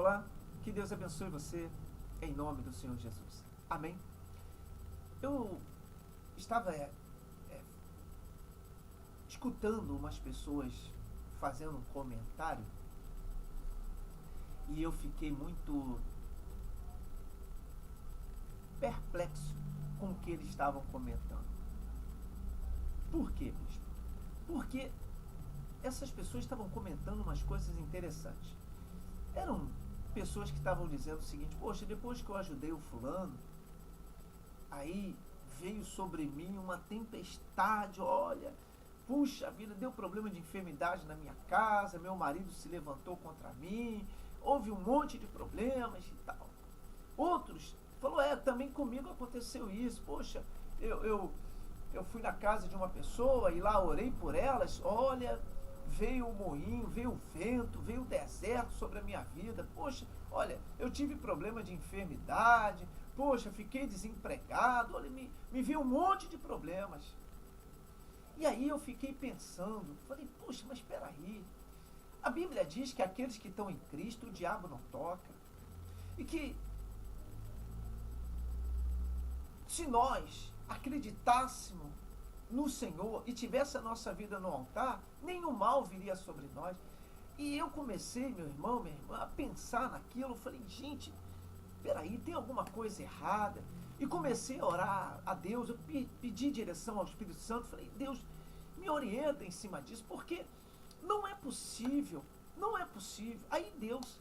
olá, que Deus abençoe você, em nome do Senhor Jesus. Amém? Eu estava escutando umas pessoas fazendo um comentário e eu fiquei muito perplexo com o que eles estavam comentando. Por quê, bispo? Porque essas pessoas estavam comentando umas coisas interessantes. Eram pessoas que estavam dizendo o seguinte: poxa, depois que eu ajudei o fulano, aí veio sobre mim uma tempestade, olha, puxa vida, deu problema de enfermidade na minha casa, meu marido se levantou contra mim, houve um monte de problemas e tal. Outros falou, também comigo aconteceu isso, poxa, eu fui na casa de uma pessoa e lá orei por elas, olha, veio o moinho, veio o vento, veio o deserto sobre a minha vida, poxa, olha, eu tive problema de enfermidade, poxa, fiquei desempregado, olha, me veio um monte de problemas. E aí eu fiquei pensando, falei, poxa, mas espera aí, a Bíblia diz que aqueles que estão em Cristo, o diabo não toca, e que se nós acreditássemos no Senhor e tivesse a nossa vida no altar, nenhum mal viria sobre nós. E eu comecei, meu irmão, minha irmã, a pensar naquilo. Eu falei, gente, peraí, tem alguma coisa errada. E comecei a orar a Deus, eu pedi direção ao Espírito Santo, falei, Deus, me orienta em cima disso, porque não é possível, não é possível. Aí Deus,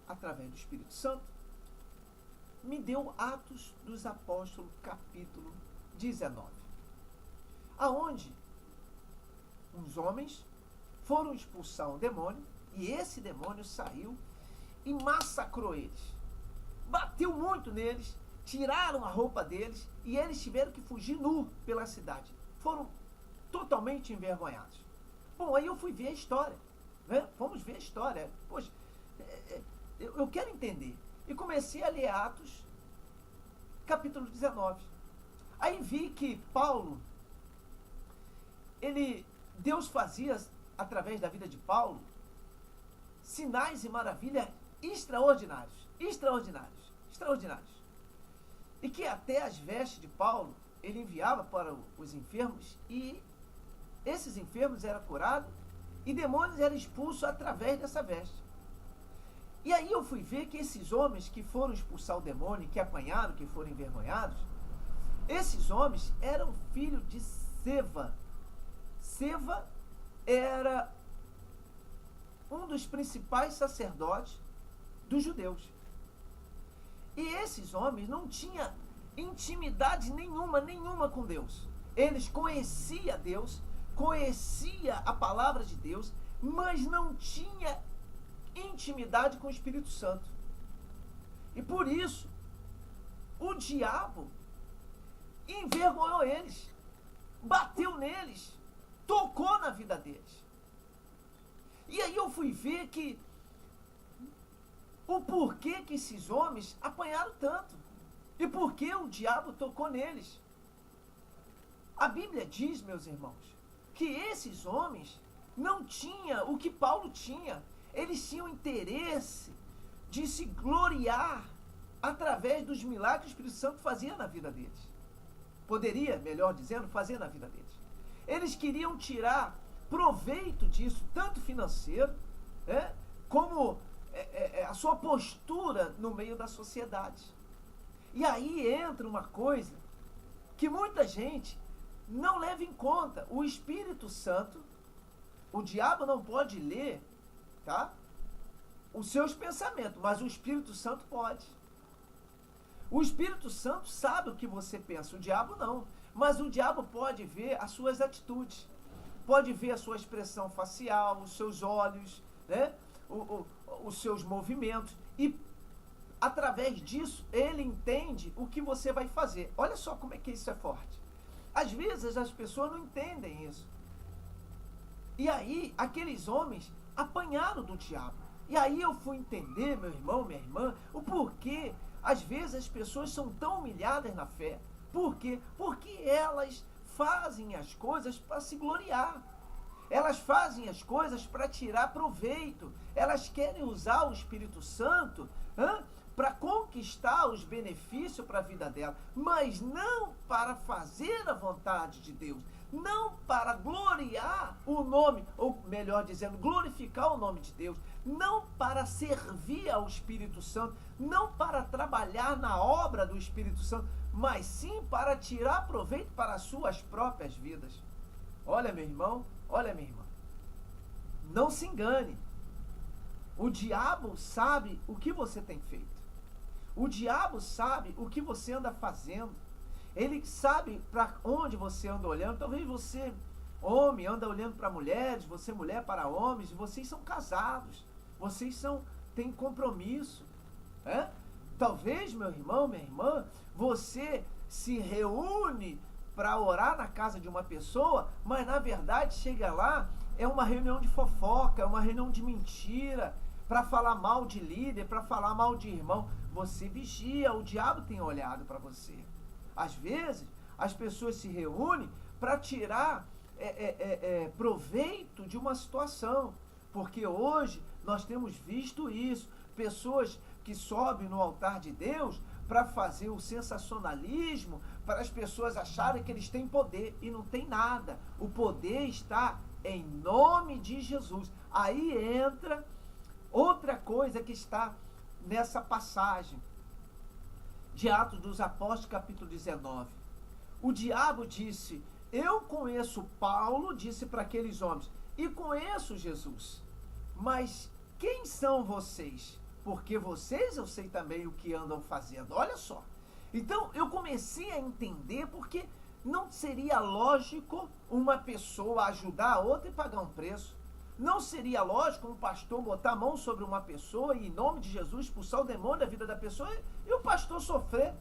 através do Espírito Santo, me deu Atos dos Apóstolos, capítulo 19. Aonde uns homens foram expulsar um demônio, e esse demônio saiu e massacrou eles. Bateu muito neles, tiraram a roupa deles, e eles tiveram que fugir nu pela cidade. Foram totalmente envergonhados. Bom, aí eu fui ver a história, né? Vamos ver a história. Poxa, eu quero entender. E comecei a ler Atos, capítulo 19. Aí vi que Paulo, Deus fazia, através da vida de Paulo, sinais e maravilhas extraordinários. E que até as vestes de Paulo, ele enviava para os enfermos, e esses enfermos eram curados, e demônios eram expulsos através dessa veste. E aí eu fui ver que esses homens que foram expulsar o demônio, que apanharam, que foram envergonhados, esses homens eram filhos de Seva. Seva era um dos principais sacerdotes dos judeus. E esses homens não tinham intimidade nenhuma com Deus. Eles conheciam Deus, conheciam a palavra de Deus, mas não tinham intimidade com o Espírito Santo. E por isso, o diabo envergonhou eles, bateu neles, tocou na vida deles. E aí eu fui ver que o porquê que esses homens apanharam tanto, e por que o diabo tocou neles. A Bíblia diz, meus irmãos, que esses homens não tinham o que Paulo tinha. Eles tinham interesse de se gloriar através dos milagres que o Espírito Santo fazia na vida deles. Poderia, melhor dizendo, fazer na vida deles. Eles queriam tirar proveito disso, tanto financeiro, como a sua postura no meio da sociedade. E aí entra uma coisa que muita gente não leva em conta. O Espírito Santo, o diabo não pode ler, tá, os seus pensamentos, mas o Espírito Santo pode. O Espírito Santo sabe o que você pensa, o diabo não. Mas o diabo pode ver as suas atitudes, pode ver a sua expressão facial, os seus olhos, né? Os seus movimentos, e através disso ele entende o que você vai fazer. Olha só como é que isso é forte. Às vezes as pessoas não entendem isso. E aí aqueles homens apanharam do diabo. E aí eu fui entender, meu irmão, minha irmã, o porquê às vezes as pessoas são tão humilhadas na fé. Por quê? Porque elas fazem as coisas para se gloriar. Elas fazem as coisas para tirar proveito. Elas querem usar o Espírito Santo para conquistar os benefícios para a vida dela, mas não para fazer a vontade de Deus, não para gloriar o nome, ou melhor dizendo, glorificar o nome de Deus, não para servir ao Espírito Santo, não para trabalhar na obra do Espírito Santo, mas sim para tirar proveito para as suas próprias vidas. Olha, meu irmão, olha, minha irmã, não se engane. O diabo sabe o que você tem feito. O diabo sabe o que você anda fazendo. Ele sabe para onde você anda olhando. Talvez você, homem, anda olhando para mulheres, você, mulher, para homens, e vocês são casados. Vocês têm compromisso. Talvez, meu irmão, minha irmã, você se reúne para orar na casa de uma pessoa, mas na verdade chega lá, é uma reunião de fofoca, é uma reunião de mentira, para falar mal de líder, para falar mal de irmão. Você vigia, o diabo tem olhado para você. Às vezes, as pessoas se reúnem para tirar proveito de uma situação, porque hoje nós temos visto isso, pessoas que sobem no altar de Deus para fazer o sensacionalismo, para as pessoas acharem que eles têm poder, e não tem nada. O poder está em nome de Jesus. Aí entra outra coisa que está nessa passagem de Atos dos Apóstolos, capítulo 19. O diabo disse: eu conheço Paulo, disse para aqueles homens, e conheço Jesus, mas quem são vocês? Porque vocês, eu sei também o que andam fazendo. Olha só. Então eu comecei a entender, porque não seria lógico uma pessoa ajudar a outra e pagar um preço. Não seria lógico um pastor botar a mão sobre uma pessoa e, em nome de Jesus, expulsar o demônio da vida da pessoa e o pastor sofrer.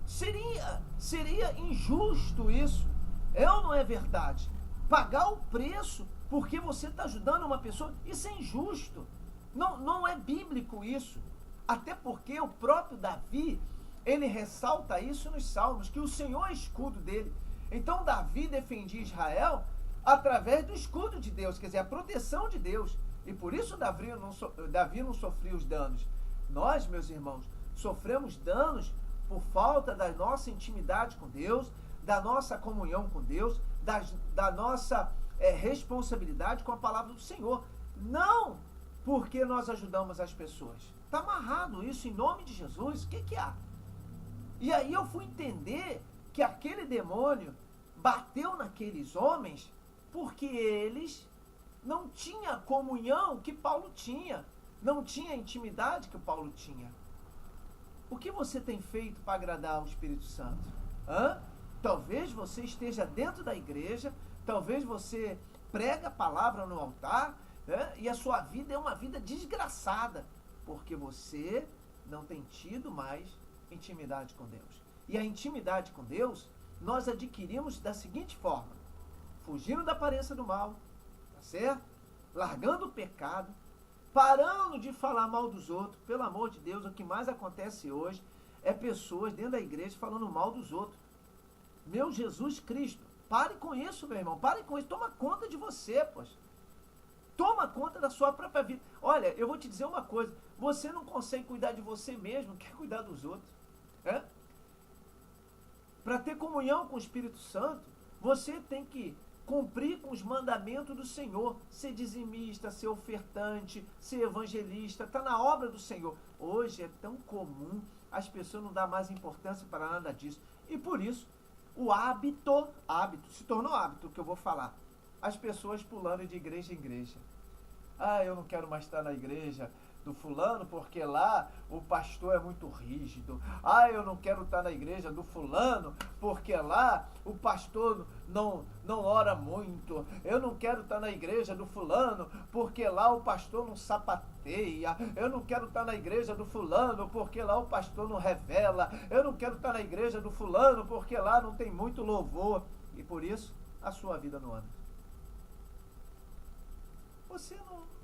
Seria injusto isso. Ou não é verdade? Pagar o preço porque você está ajudando uma pessoa, isso é injusto. Não é bíblico isso. Até porque o próprio Davi, ele ressalta isso nos Salmos, que o Senhor é escudo dele. Então Davi defendia Israel através do escudo de Deus, quer dizer, a proteção de Deus. E por isso Davi não sofria os danos. Nós, meus irmãos, sofremos danos por falta da nossa intimidade com Deus, da nossa comunhão com Deus, da nossa responsabilidade com a palavra do Senhor. Não porque nós ajudamos as pessoas. Está amarrado isso em nome de Jesus. O que há? E aí eu fui entender que aquele demônio bateu naqueles homens porque eles não tinham a comunhão que Paulo tinha, não tinha a intimidade que o Paulo tinha. O que você tem feito para agradar o Espírito Santo? Talvez você esteja dentro da igreja, talvez você prega a palavra no altar, e a sua vida é uma vida desgraçada, porque você não tem tido mais intimidade com Deus. E a intimidade com Deus nós adquirimos da seguinte forma: fugindo da aparência do mal, tá certo? Largando o pecado, parando de falar mal dos outros. Pelo amor de Deus, o que mais acontece hoje é pessoas dentro da igreja falando mal dos outros. Meu Jesus Cristo, pare com isso, meu irmão, pare com isso, toma conta de você, poxa. Toma conta da sua própria vida. Olha, eu vou te dizer uma coisa, você não consegue cuidar de você mesmo, quer cuidar dos outros. Para ter comunhão com o Espírito Santo, você tem que cumprir com os mandamentos do Senhor, ser dizimista, ser ofertante, ser evangelista, está na obra do Senhor. Hoje é tão comum, as pessoas não dão mais importância para nada disso. E por isso, o hábito, se tornou hábito, que eu vou falar. As pessoas pulando de igreja em igreja. Eu não quero mais estar na igreja do fulano porque lá o pastor é muito rígido. Eu não quero estar na igreja do fulano porque lá o pastor não ora muito. Eu não quero estar na igreja do fulano porque lá o pastor não sapateia. Eu não quero estar na igreja do fulano porque lá o pastor não revela. Eu não quero estar na igreja do fulano porque lá não tem muito louvor. E por isso a sua vida não anda. Você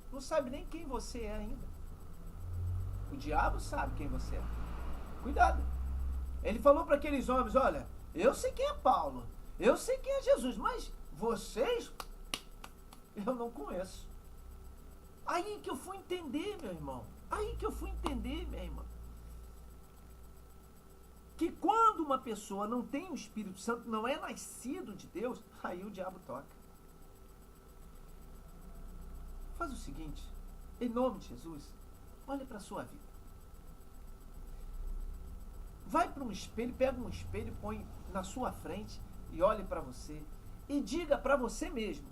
não sabe nem quem você é ainda. O diabo sabe quem você é. Cuidado. Ele falou para aqueles homens: olha, eu sei quem é Paulo, eu sei quem é Jesus, mas vocês Eu não conheço. Aí que eu fui entender, meu irmão. Aí que eu fui entender, minha irmã. Que quando uma pessoa não tem o Espírito Santo, não é nascido de Deus, aí o diabo toca. Faz o seguinte, em nome de Jesus, olha para a sua vida. Vai para um espelho, pega um espelho, põe na sua frente e olhe para você. E diga para você mesmo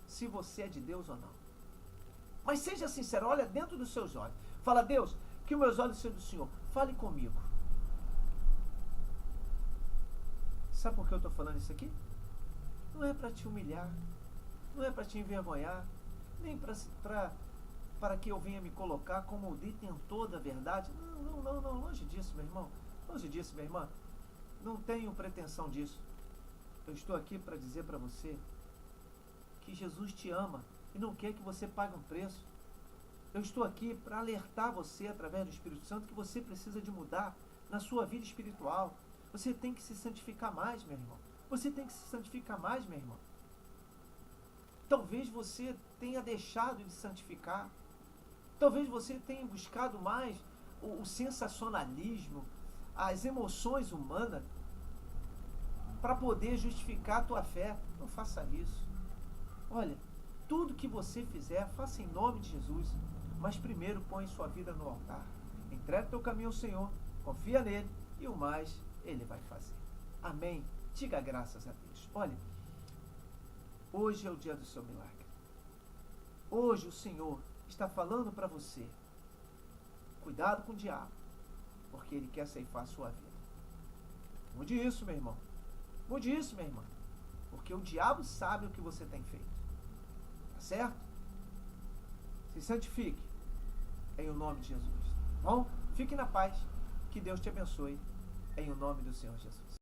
se você é de Deus ou não. Mas seja sincero, olha dentro dos seus olhos. Fala, Deus, que os meus olhos sejam do Senhor. Fale comigo. Sabe por que eu estou falando isso aqui? Não é para te humilhar, não é para te envergonhar, nem para que eu venha me colocar como o detentor da verdade. Não, longe disso, meu irmão. Longe disso, minha irmã. Não tenho pretensão disso. Eu estou aqui para dizer para você que Jesus te ama e não quer que você pague um preço. Eu estou aqui para alertar você, através do Espírito Santo, que você precisa de mudar na sua vida espiritual. Você tem que se santificar mais, meu irmão. Você tem que se santificar mais, minha irmã. Talvez você tenha deixado de santificar. Talvez você tenha buscado mais o sensacionalismo, as emoções humanas, para poder justificar a tua fé. Não faça isso. Olha, tudo que você fizer, faça em nome de Jesus. Mas primeiro põe sua vida no altar. Entrega o teu caminho ao Senhor. Confia nele e o mais Ele vai fazer. Amém? Diga graças a Deus. Olha, hoje é o dia do seu milagre. Hoje o Senhor está falando para você. Cuidado com o diabo, porque ele quer ceifar a sua vida. Mude isso, meu irmão. Mude isso, minha irmã. Porque o diabo sabe o que você tem feito. Tá certo? Se santifique em o nome de Jesus. Bom, fique na paz. Que Deus te abençoe em o nome do Senhor Jesus.